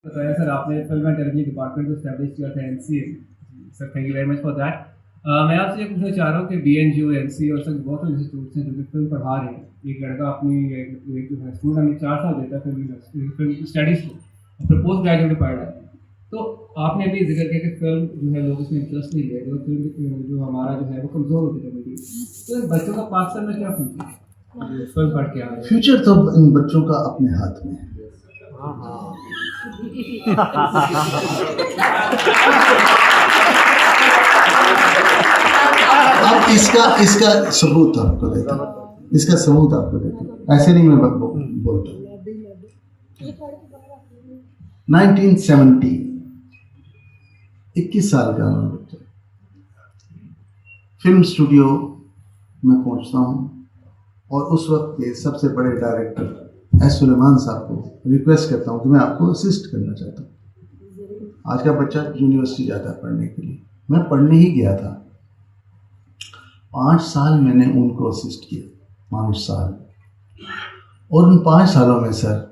बताया सर आपने film and television department को एस्टैब्लिश किया था NCA. Sir thank you very much for that. मैं आपसे ये पूछना चाह रहा हूँ कि बीएनजीओ एनसीए और सर बहुत सारे इंस्टीट्यूट्स हैं जो कि फिल्म पढ़ा रहे हैं। एक लड़का अपनी एक जो है स्टूडेंट हमें 4 साल देता है फिल्म स्टडीज़ को, अपने पोस्ट ग्रेजुएट पढ़ रहा है। तो आपने अभी जिक्र किया कि फिल्म जो है लोग उसमें इंटरेस्ट नहीं ले रहे, और फिल्म जो हमारा जो है वो कमज़ोर होती है कभी। तो इन बच्चों का पाकिस्तान में क्या फ्यूचर है फिल्म पढ़ के आ रहे हैं? फ्यूचर तो इन बच्चों का अपने हाथ में है। अब इसका सबूत आपको देता हूं, इसका सबूत आपको देता हूं। ऐसे नहीं मैं बोलता। 1970 21 साल का मैं बच्चा फिल्म स्टूडियो में पहुंचता हूं और उस वक्त के सबसे बड़े डायरेक्टर एस सुलेमान साहब को रिक्वेस्ट करता हूं कि मैं आपको असिस्ट करना चाहता हूं। आज का बच्चा यूनिवर्सिटी जाता है पढ़ने के लिए, मैं पढ़ने ही गया था। 5 साल मैंने उनको असिस्ट किया, 5 साल। और उन 5 सालों में सर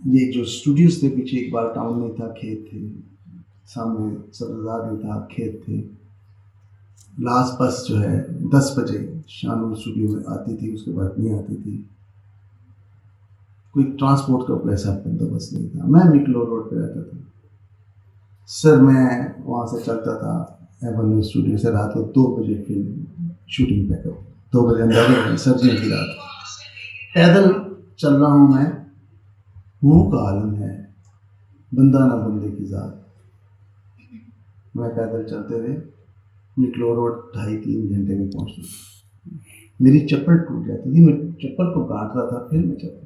ये जो स्टूडियोज थे पीछे इकबाल टाउन में था, खेत थे, सामने सब्ज़ार में था, खेत थे। लास्ट बस जो है 10 बजे शानूर स्टूडियो में आती थी, उसके बाद नहीं आती थी। कोई ट्रांसपोर्ट का पैसा बंदोबस्त नहीं था। मैं मिकलोर रोड पे रहता था सर। मैं वहाँ से चलता था एवेन्यू स्टूडियो से, रात को 2 बजे फिल्म शूटिंग पैकअप, 2 बजे अंदाजा सर्दियों की रात, पैदल चल रहा हूँ मैं। मुँह का आलम है, बंदा ना बंदे की ज़ात। मैं पैदल चलते हुए मिकलोर रोड 2.5-3 घंटे में पहुँचता। मेरी चप्पल टूट जाती थी, मैं चप्पल को काटता था, फिर मैं चप्पल,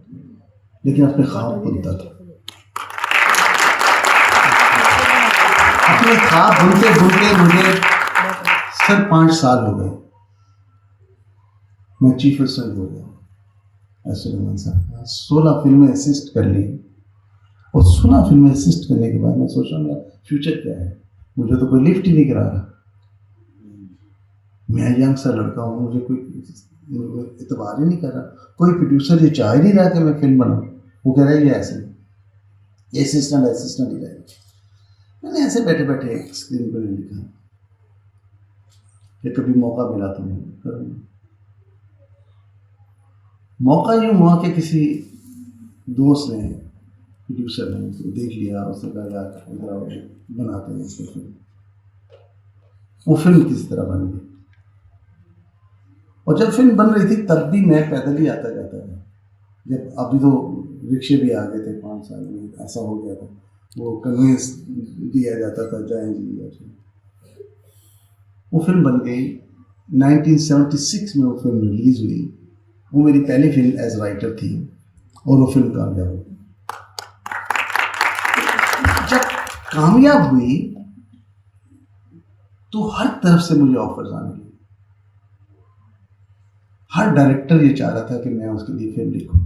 लेकिन अपने ख्वाब बुनता था। अपने ख्वाब बुनते बुनते मुझे सर 5 साल हो गए, मैं चीफ असिस्टेंट हो गया सुलेमान साहब। 16 फिल्में असिस्ट कर ली, और 16 फिल्में असिस्ट करने के बाद मैं सोचा मेरा फ्यूचर क्या है। मुझे तो कोई लिफ्ट ही नहीं करा रहा। मैं यंग सा लड़का हूँ, मुझे कोई इतबार ही नहीं कर रहा। कोई प्रोड्यूसर ये चाह ही नहीं रहा कि मैं फिल्म बनाऊँ। वो कह रहा है ये ऐसे असिस्टेंट ही रहेगा। मैंने ऐसे बैठे बैठे एक स्क्रीन पर लिखा कि कभी मौका मिला तो मैं करूँगा। मौका यूँ हुआ कि किसी दोस्त ने, प्रोड्यूसर ने उसको देख लिया, उसने कहा यार इधर बनाते हैं इसको फिल्म। वो फिल्म किसी तरह बन गई। और जब फिल्म बन रही थी तब भी मैं पैदल ही आता जाता था। जब अभी तो रिक्शे भी आ गए थे, 5 साल में ऐसा हो गया था, वो कन्वेंस दिया जाता था, जाएंगे। वो फिल्म बन गई। 1976 में वो फिल्म रिलीज हुई। वो मेरी पहली फिल्म एज राइटर थी और वो फिल्म कामयाब हुई। जब कामयाब हुई तो हर तरफ से मुझे ऑफर्स आने लगे। हर डायरेक्टर ये चाह रहा था कि मैं उसके लिए फिल्म लिखूं।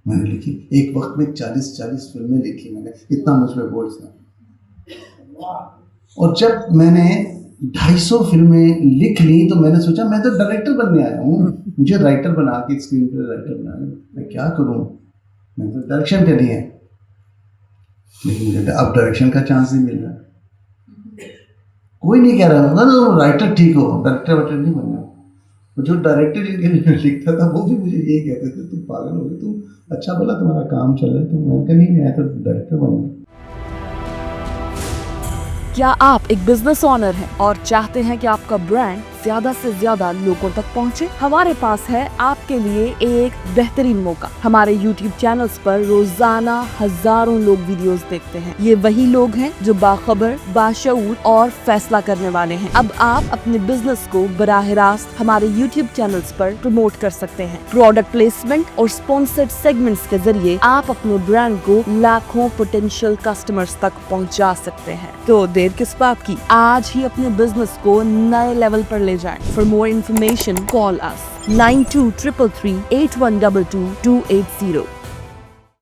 मैंने लिखी, एक वक्त में 40 फिल्में लिखी मैंने, इतना मुझ में बोझ था। और जब मैंने 250 फिल्में लिख ली तो मैंने सोचा मैं तो डायरेक्टर बनने आया हूँ, मुझे राइटर बना के स्क्रीन पर राइटर बनाना, मैं क्या करूँ, मैं तो डायरेक्शन करनी है। लेकिन मुझे अब डायरेक्शन का चांस नहीं मिल रहा। कोई नहीं कह रहा होगा ना राइटर ठीक हो, डायरेक्टर नहीं बनना। जो डायरेक्टर लिखता था वो भी मुझे यही कहते थे तुम पागल हो गए, तुम अच्छा भला तुम्हारा काम चल रहा है, तुम मैं नहीं, मैं तो डायरेक्टर बनना। क्या आप एक बिजनेस ओनर हैं और चाहते हैं कि आपका ब्रांड ज्यादा से ज्यादा लोगों तक पहुंचे? हमारे पास है आपके लिए एक बेहतरीन मौका। हमारे YouTube चैनल्स पर रोजाना हजारों लोग वीडियोस देखते हैं। ये वही लोग हैं जो बाखबर, बाशऊर और फैसला करने वाले हैं। अब आप अपने बिजनेस को बराह रास्त हमारे YouTube चैनल्स पर प्रमोट कर सकते हैं। प्रोडक्ट प्लेसमेंट और स्पॉन्सर्ड सेगमेंट्स के जरिए आप अपने ब्रांड को लाखों पोटेंशियल कस्टमर्स तक पहुंचा सकते हैं। तो देर किस बात की, आज ही अपने बिजनेस को नए लेवल पर ले जाएं। For more information, call us 9233 8122 280.